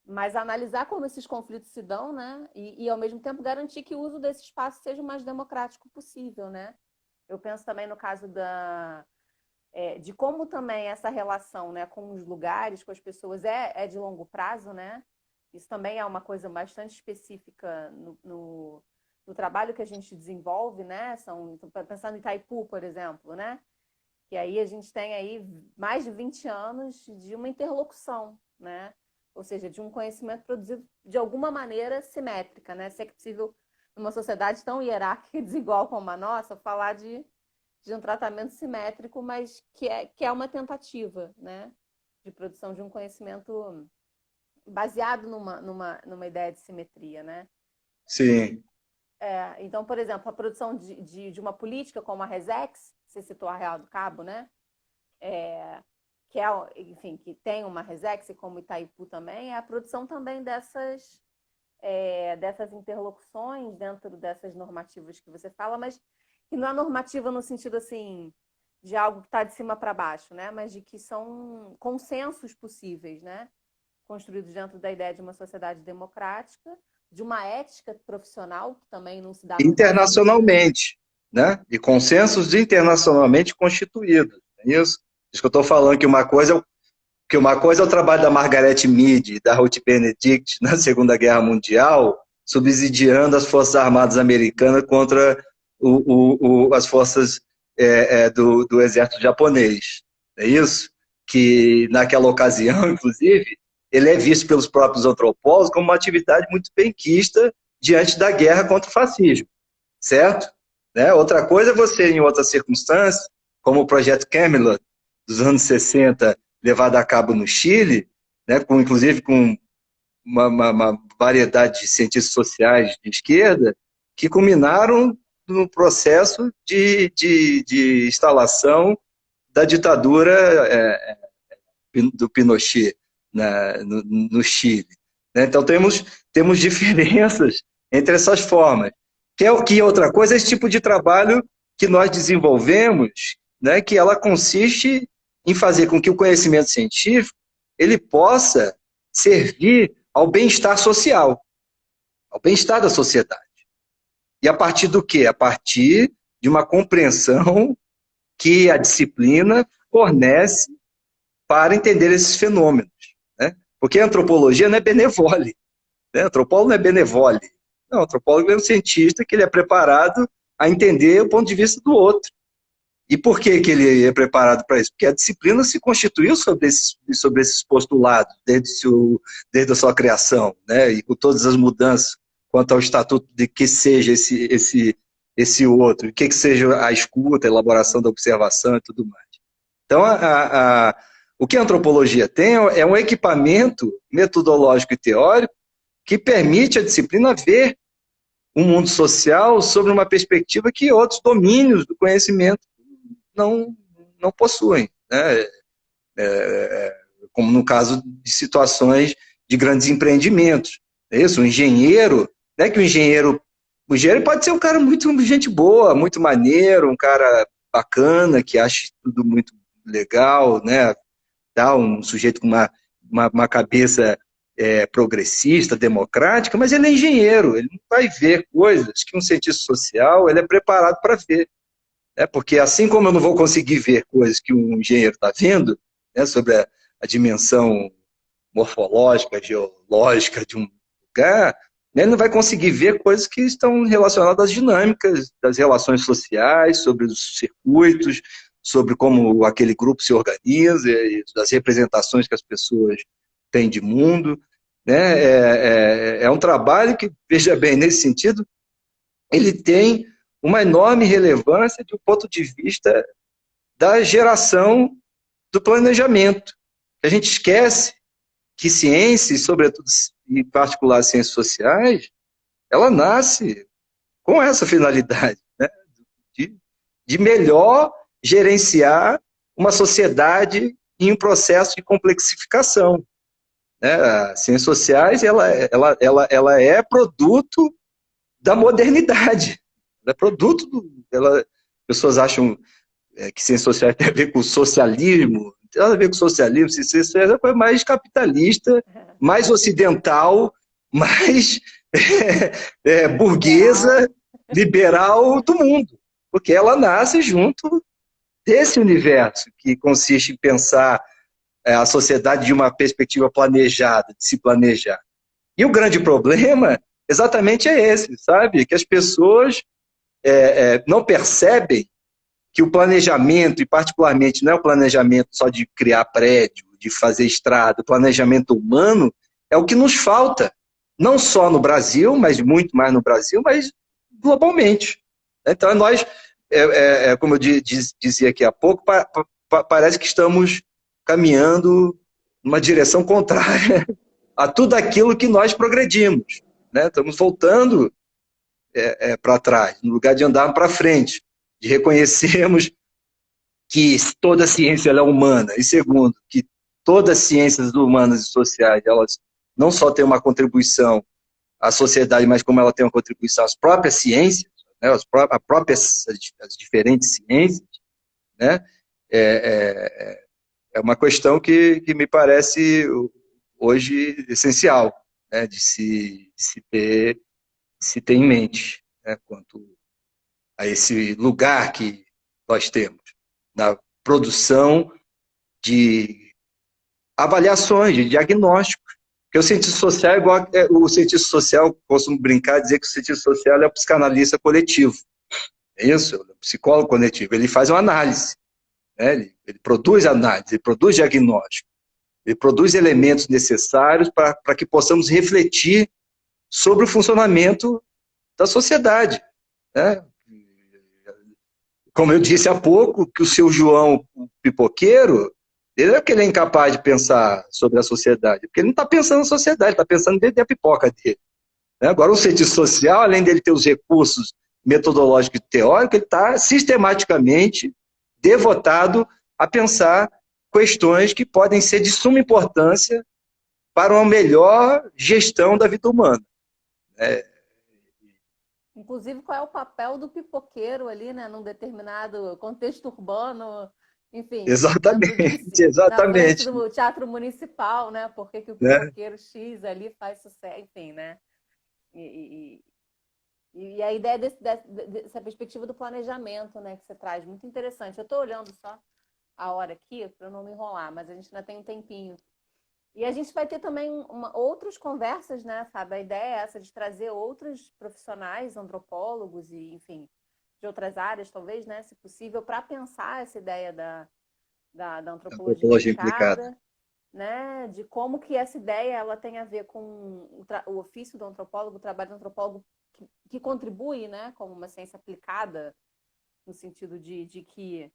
Mas analisar como esses conflitos se dão, né? Ao mesmo tempo garantir que o uso desse espaço seja o mais democrático possível, né? Eu penso também no caso de como também essa relação, né, com os lugares, com as pessoas, é de longo prazo, né? Isso também é uma coisa bastante específica no trabalho que a gente desenvolve, né? Pensando em Itaipu, por exemplo, né? Que aí a gente tem aí mais de 20 anos de uma interlocução, né? Ou seja, de um conhecimento produzido de alguma maneira simétrica, né? Se é que possível, numa sociedade tão hierárquica e desigual como a nossa, falar de um tratamento simétrico, mas que é uma tentativa, né? De produção de um conhecimento baseado numa ideia de simetria, né?
Sim.
Então, por exemplo, a produção de uma política como a Resex, você citou a Real do Cabo, né? Que é, enfim, que tem uma Resex, como Itaipu também, é a produção também dessas interlocuções dentro dessas normativas que você fala, mas que não é normativa no sentido assim de algo que está de cima para baixo, né? Mas de que são consensos possíveis, né? Construídos dentro da ideia de uma sociedade democrática, de uma ética profissional que também não se dá no vazio, né?
Internacionalmente, né? E consensos internacionalmente constituídos. É isso? Isso que eu estou falando, que uma coisa é o trabalho da Margaret Mead e da Ruth Benedict na Segunda Guerra Mundial, subsidiando as Forças Armadas Americanas contra as forças do exército japonês. É isso? Que naquela ocasião, inclusive, ele é visto pelos próprios antropólogos como uma atividade muito benquista diante da guerra contra o fascismo, certo? Né? Outra coisa é você, em outras circunstâncias, como o Projeto Camelot, dos anos 60, levado a cabo no Chile, né, inclusive com uma variedade de cientistas sociais de esquerda, que culminaram no processo de instalação da ditadura do Pinochet no Chile. Né? Então, temos diferenças entre essas formas. Que outra coisa é esse tipo de trabalho que nós desenvolvemos, né, que ela consiste em fazer com que o conhecimento científico ele possa servir ao bem-estar social, ao bem-estar da sociedade. E a partir do quê? A partir de uma compreensão que a disciplina fornece para entender esses fenômenos. Né? Porque a antropologia não é benevole. Né? Antropólogo não é benevole. Não, o antropólogo é um cientista que ele é preparado a entender o ponto de vista do outro. E por que ele é preparado para isso? Porque a disciplina se constituiu sobre esses postulados, desde a sua criação, né? E com todas as mudanças quanto ao estatuto de que seja esse outro, o que seja a escuta, a elaboração da observação e tudo mais. Então, o que a antropologia tem é um equipamento metodológico e teórico que permite à disciplina ver um mundo social sobre uma perspectiva que outros domínios do conhecimento não possuem, né? Como no caso de situações de grandes empreendimentos. É isso? O engenheiro, né, que o engenheiro pode ser um cara muito gente boa, muito maneiro, um cara bacana, que acha tudo muito legal, né? Tá, um sujeito com uma cabeça progressista, democrática, mas ele é engenheiro, ele não vai ver coisas que um cientista social ele é preparado para ver. Porque assim como eu não vou conseguir ver coisas que um engenheiro está vendo, né, sobre a dimensão morfológica, geológica de um lugar, né, ele não vai conseguir ver coisas que estão relacionadas às dinâmicas das relações sociais, sobre os circuitos, sobre como aquele grupo se organiza, das representações que as pessoas têm de mundo. Né? É um trabalho que, veja bem, nesse sentido, ele tem uma enorme relevância do ponto de vista da geração do planejamento. A gente esquece que ciência, e sobretudo em particular ciências sociais, ela nasce com essa finalidade, né? de melhor gerenciar uma sociedade em um processo de complexificação. Né? As ciências sociais ela é produto da modernidade. Ela é produto pessoas acham que ciências sociais tem a ver com socialismo, não tem nada a ver com socialismo, ciências sociais é a coisa mais capitalista, mais ocidental, mais burguesa, liberal do mundo, porque ela nasce junto desse universo, que consiste em pensar a sociedade de uma perspectiva planejada, de se planejar. E o grande problema exatamente é esse, sabe? Que as pessoas não percebem que o planejamento, e particularmente não é o planejamento só de criar prédio, de fazer estrada, o planejamento humano é o que nos falta, não só no Brasil, mas muito mais no Brasil, mas globalmente. Então, nós, como eu dizia aqui há pouco, parece que estamos caminhando numa direção contrária a tudo aquilo que nós progredimos. Né? Estamos voltando para trás, no lugar de andar para frente, de reconhecermos que toda a ciência é humana, e segundo, que todas as ciências humanas e sociais, elas não só têm uma contribuição à sociedade, mas como ela tem uma contribuição às próprias ciências, né, as diferentes ciências, né, é uma questão que me parece hoje essencial, né, de se ter em mente, né, quanto a esse lugar que nós temos na produção de avaliações, de diagnósticos. Porque o cientista social é igual. O cientista social, costumo brincar, dizer que o cientista social é o psicanalista coletivo. É isso? O psicólogo coletivo. Ele faz uma análise. Né? Ele produz análise, ele produz diagnóstico. Ele produz elementos necessários para que possamos refletir sobre o funcionamento da sociedade. Né? Como eu disse há pouco, que o seu João, o pipoqueiro, ele é que ele é incapaz de pensar sobre a sociedade, porque ele não está pensando na sociedade, ele está pensando dentro da pipoca dele. Agora, o cientista social, além dele ter os recursos metodológicos e teóricos, ele está sistematicamente devotado a pensar questões que podem ser de suma importância para uma melhor gestão da vida humana.
Inclusive, qual é o papel do pipoqueiro ali, né, num determinado contexto urbano, enfim,
Exatamente,
na frente
exatamente.
do Teatro Municipal, né? Por que o
Né?
pipoqueiro X ali faz sucesso, enfim, né? E a ideia dessa perspectiva do planejamento, né, que você traz, muito interessante. Eu estou olhando só a hora aqui para não me enrolar, mas a gente ainda tem um tempinho. E a gente vai ter também outras conversas, né, Fábio? A ideia é essa, de trazer outros profissionais, antropólogos e, enfim, de outras áreas, talvez, né, se possível, para pensar essa ideia da antropologia implicada, né, de como que essa ideia ela tem a ver com o ofício do antropólogo, o trabalho do antropólogo que contribui, né, como uma ciência aplicada, no sentido de que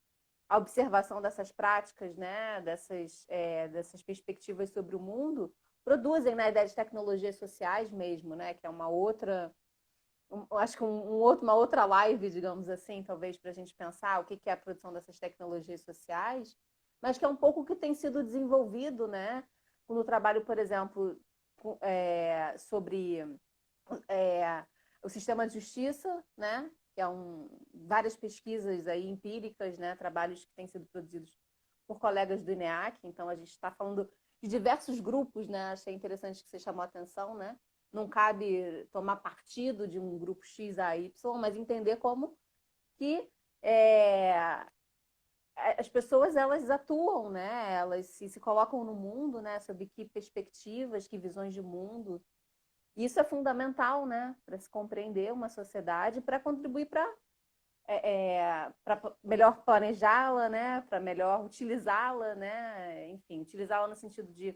a observação dessas práticas, né, dessas perspectivas sobre o mundo, produzem, né, a ideia de tecnologias sociais mesmo, né, que é uma outra, acho que uma outra live, digamos assim, talvez, para a gente pensar o que é a produção dessas tecnologias sociais, mas que é um pouco o que tem sido desenvolvido, né, no trabalho, por exemplo, sobre o sistema de justiça, né, que é várias pesquisas aí empíricas, né, trabalhos que têm sido produzidos por colegas do INEAC. Então, a gente está falando de diversos grupos, né? Achei interessante que você chamou a atenção, né? Não cabe tomar partido de um grupo X a Y, mas entender como que as pessoas, elas atuam, né? Elas se colocam no mundo, né? Sob que perspectivas, que visões de mundo. Isso é fundamental, né, para se compreender uma sociedade, para contribuir para melhor planejá-la, né, para melhor utilizá-la, né, enfim, utilizá-la no sentido de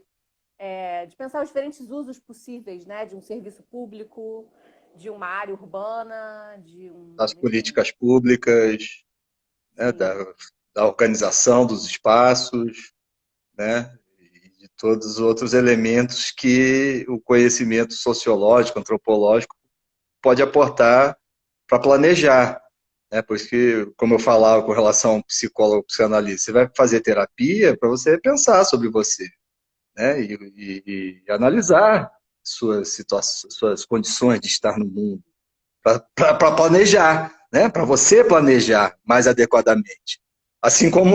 pensar os diferentes usos possíveis, né, de um serviço público, de uma área urbana,
das políticas públicas, né, da organização dos espaços, né, de todos os outros elementos que o conhecimento sociológico, antropológico pode aportar para planejar. Né? Por isso que, como eu falava com relação ao psicólogo, psicanalista, você vai fazer terapia para você pensar sobre você, né? E analisar suas situações, suas condições de estar no mundo, para planejar, né? Para você planejar mais adequadamente. Assim como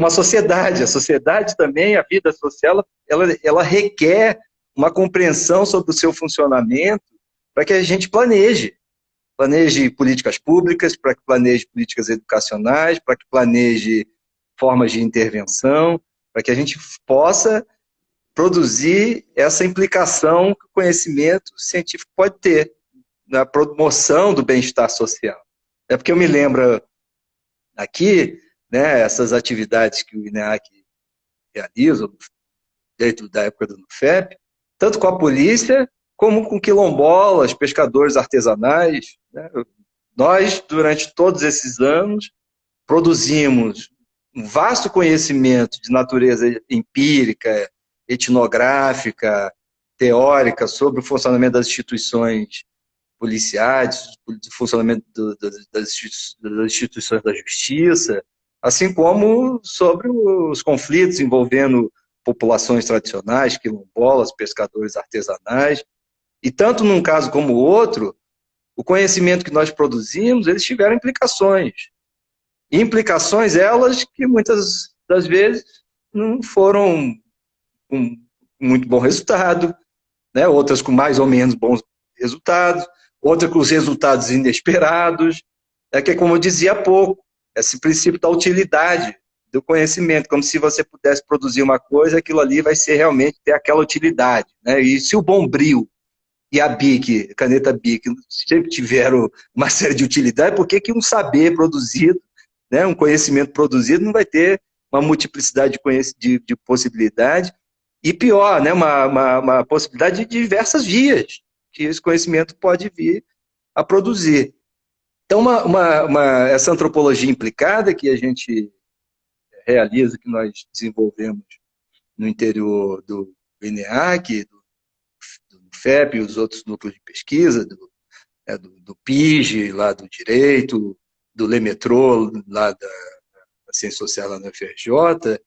a sociedade também, a vida social, ela requer uma compreensão sobre o seu funcionamento para que a gente planeje. planeje políticas públicas, para que planeje políticas educacionais, para que planeje formas de intervenção, para que a gente possa produzir essa implicação que o conhecimento científico pode ter na promoção do bem-estar social. É porque eu me lembro aqui, né, essas atividades que o INEAC realiza, desde da época do NUFEP, tanto com a polícia, como com quilombolas, pescadores artesanais, né? Nós, durante todos esses anos, produzimos um vasto conhecimento de natureza empírica, etnográfica, teórica, sobre o funcionamento das instituições policiais, o funcionamento das instituições da justiça, assim como sobre os conflitos envolvendo populações tradicionais, quilombolas, pescadores artesanais. E tanto num caso como o outro, o conhecimento que nós produzimos, eles tiveram implicações. E implicações elas que muitas das vezes não foram com muito bom resultado, né? Outras com mais ou menos bons resultados, outras com os resultados inesperados. É que, como eu dizia há pouco, esse princípio da utilidade do conhecimento, como se você pudesse produzir uma coisa, aquilo ali vai ser realmente ter aquela utilidade, né? E se o Bombril e a Bic, a caneta Bic, sempre tiveram uma série de utilidades, por que que um saber produzido, né, um conhecimento produzido não vai ter uma multiplicidade de possibilidades? E pior, né, uma possibilidade de diversas vias que esse conhecimento pode vir a produzir. Então, essa antropologia implicada que a gente realiza, que nós desenvolvemos no interior do INEAC, do FEP e os outros núcleos de pesquisa, do PIGE, lá do Direito, do LEMETRO, lá da Ciência Social lá na UFRJ,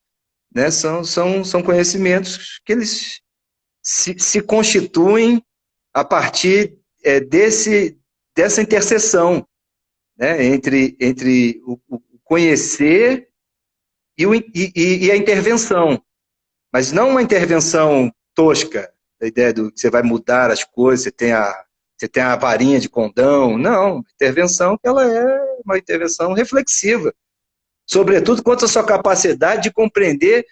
né, são conhecimentos que eles se constituem a partir dessa interseção, né, entre o conhecer e a intervenção, mas não uma intervenção tosca, a ideia do que você vai mudar as coisas, você tem a varinha de condão, não, intervenção que ela é uma intervenção reflexiva, sobretudo quanto à sua capacidade de compreender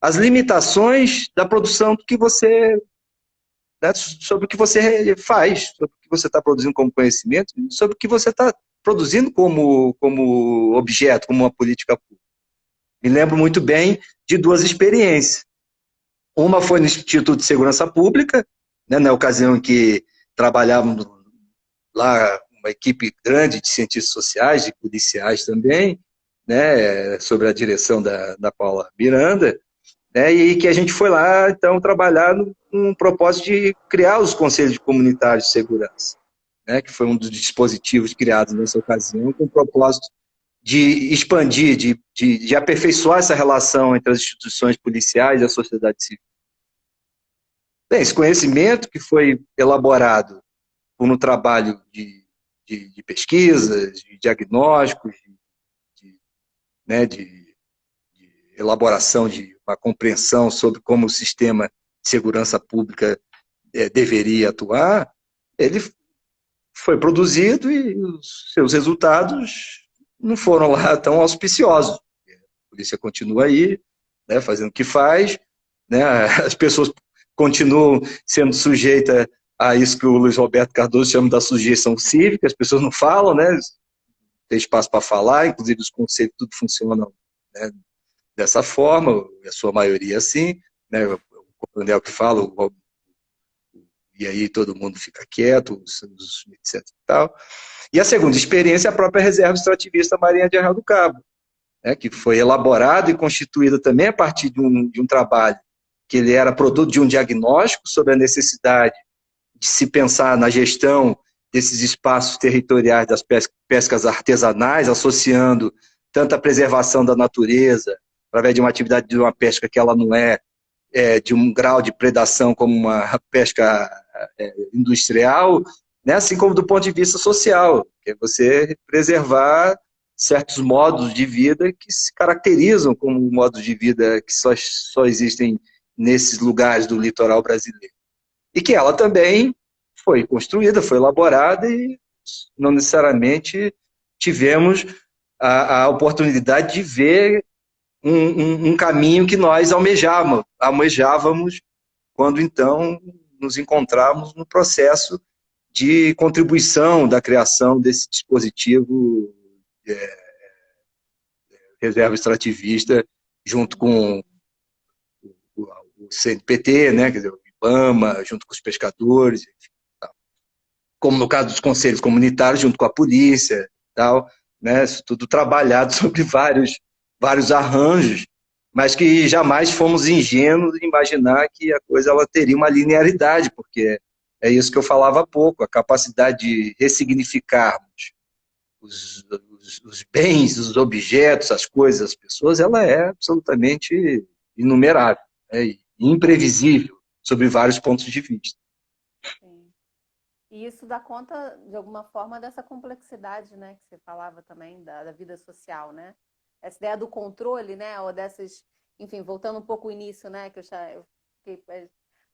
as limitações da produção do que você, né, sobre o que você faz, sobre o que você está produzindo como conhecimento, sobre o que você está produzindo como objeto, como uma política pública. Me lembro muito bem de duas experiências. Uma foi no Instituto de Segurança Pública, né, na ocasião em que trabalhávamos lá uma equipe grande de cientistas sociais, de policiais também, né, sobre a direção da Paula Miranda, né, e que a gente foi lá, então, trabalhar com o propósito de criar os conselhos comunitários de segurança, né, que foi um dos dispositivos criados nessa ocasião, com o propósito de expandir, de aperfeiçoar essa relação entre as instituições policiais e a sociedade civil. Bem, esse conhecimento que foi elaborado por um trabalho de pesquisas, de diagnósticos, né, de elaboração de uma compreensão sobre como o sistema de segurança pública deveria atuar, ele foi produzido e os seus resultados não foram lá tão auspiciosos. A polícia continua aí, né, fazendo o que faz, né, as pessoas continuam sendo sujeitas a isso que o Luiz Roberto Cardoso chama da sujeição cívica, as pessoas não falam, né, tem espaço para falar, inclusive os conselhos tudo funcionam, né, dessa forma, a sua maioria assim, né, o coronel que fala, e aí todo mundo fica quieto, etc e tal. E a segunda experiência é a própria Reserva Extrativista Marinha de Arraial do Cabo, né, que foi elaborada e constituída também a partir de um trabalho que ele era produto de um diagnóstico sobre a necessidade de se pensar na gestão desses espaços territoriais das pescas artesanais, associando tanto a preservação da natureza, através de uma atividade de uma pesca que ela não é de um grau de predação como uma pesca industrial, né, assim como do ponto de vista social, que é você preservar certos modos de vida que se caracterizam como modos de vida que só existem nesses lugares do litoral brasileiro. E que ela também foi construída, foi elaborada e não necessariamente tivemos a oportunidade de ver um caminho que nós almejávamos quando, então, nos encontramos no processo de contribuição da criação desse dispositivo reserva extrativista, junto com o CNPq, né, quer dizer, o IBAMA, junto com os pescadores, enfim, tal. Como no caso dos conselhos comunitários, junto com a polícia, tal, né, isso tudo trabalhado sobre vários arranjos, mas que jamais fomos ingênuos em imaginar que a coisa ela teria uma linearidade, porque é isso que eu falava há pouco, a capacidade de ressignificarmos os bens, os objetos, as coisas, as pessoas, ela é absolutamente inumerável, né, e imprevisível, sob vários pontos de vista.
Sim. E isso dá conta, de alguma forma, dessa complexidade, né, que você falava também, da vida social, né? Essa ideia do controle, né, ou dessas, enfim, voltando um pouco ao início, né, que eu fiquei,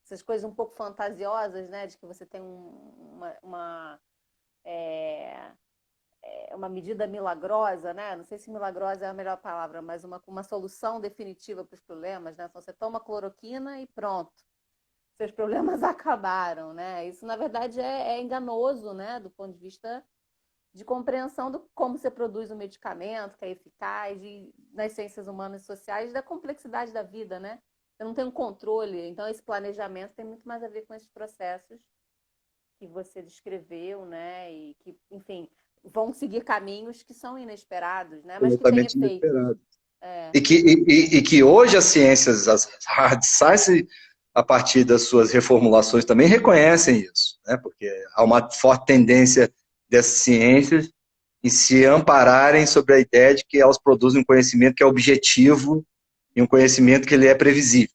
essas coisas um pouco fantasiosas, né, de que você tem é, uma medida milagrosa, né? Não sei se milagrosa é a melhor palavra, mas uma solução definitiva para os problemas, né? Então você toma cloroquina e pronto, seus problemas acabaram, né? Isso, na verdade, é enganoso, né? Do ponto de vista de compreensão do como você produz o medicamento, que é eficaz, e nas ciências humanas e sociais, da complexidade da vida, né? Você não tem um controle, então esse planejamento tem muito mais a ver com esses processos que você descreveu, né? E que, enfim, vão seguir caminhos que são inesperados, né? Mas que têm
Absolutamente
efeito.
inesperado.
É.
E que hoje as ciências, as hard science, a partir das suas reformulações, também reconhecem isso, né? Porque há uma forte tendência dessas ciências em se ampararem sobre a ideia de que elas produzem um conhecimento que é objetivo e um conhecimento que ele é previsível,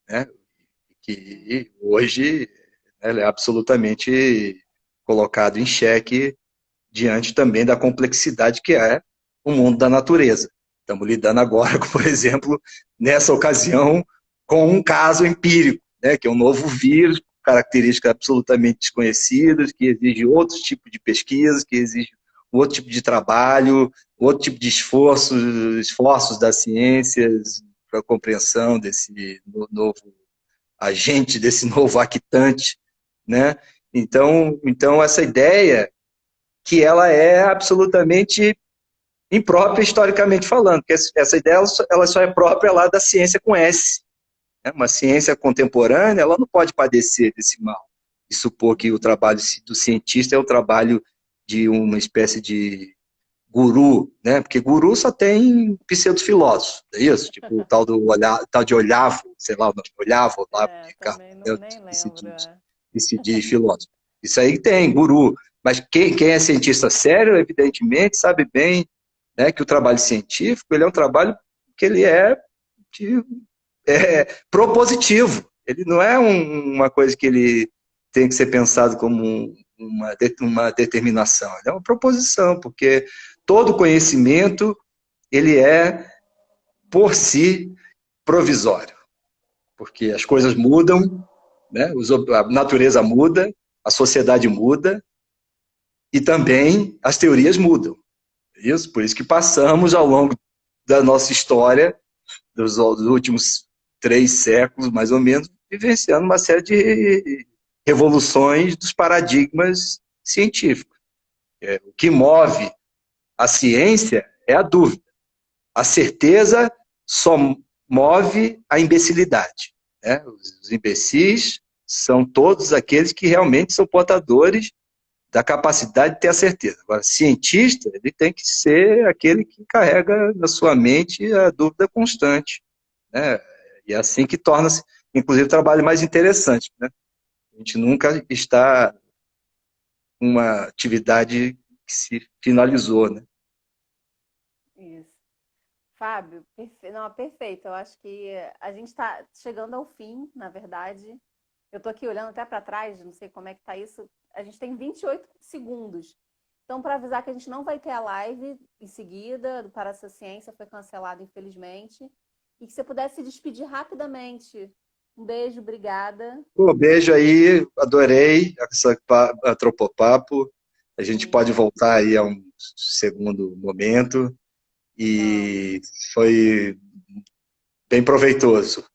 né? Que hoje, né, ele é absolutamente colocado em xeque diante também da complexidade que é o mundo da natureza. Estamos lidando agora, por exemplo, nessa ocasião, com um caso empírico, né, que é um novo vírus, características absolutamente desconhecidas, que exige outro tipo de pesquisa, que exige outro tipo de trabalho, outro tipo de esforços das ciências para a compreensão desse novo agente, desse novo actante, né? Então essa ideia que ela é absolutamente imprópria historicamente falando, porque essa ideia ela só é própria lá da ciência com S, né? Uma ciência contemporânea, ela não pode padecer desse mal e supor que o trabalho do cientista é o trabalho de uma espécie de guru, né? Porque guru só tem pseudo-filósofo, é isso? Tipo o tal de Olavo, sei lá o nome, Olavo, lá, Ricardo,
Também
né?
nem
Que se
lembro.
diz, que se diz filósofo. Isso aí tem, guru. Mas quem é cientista sério, evidentemente, sabe bem, né, que o trabalho científico ele é um trabalho que ele de, propositivo. Ele não é uma coisa que ele tem que ser pensado como uma determinação. Ele é uma proposição, porque todo conhecimento ele é, por si, provisório. Porque as coisas mudam, né, a natureza muda, a sociedade muda, e também as teorias mudam. Isso, por isso que passamos ao longo da nossa história, dos últimos 3 séculos, mais ou menos, vivenciando uma série de revoluções dos paradigmas científicos. O que move a ciência é a dúvida. A certeza só move a imbecilidade, né? Os imbecis são todos aqueles que realmente são portadores da capacidade de ter a certeza. Agora, cientista, ele tem que ser aquele que carrega na sua mente a dúvida constante, né? E é assim que torna-se, inclusive, o trabalho mais interessante, né? A gente nunca está uma atividade que se finalizou, né?
Isso. Fábio, não, perfeito. Eu acho que a gente está chegando ao fim, na verdade. Eu estou aqui olhando até para trás, não sei como é que está isso. A gente tem 28 segundos. Então, para avisar que a gente não vai ter a live em seguida, do Para essa Ciência foi cancelado, infelizmente. E que você pudesse se despedir rapidamente. Um beijo, obrigada.
Pô, beijo aí, adorei essa Antropopapo. A A gente
Sim.
pode voltar aí a um segundo momento
Vamos.
e foi bem proveitoso.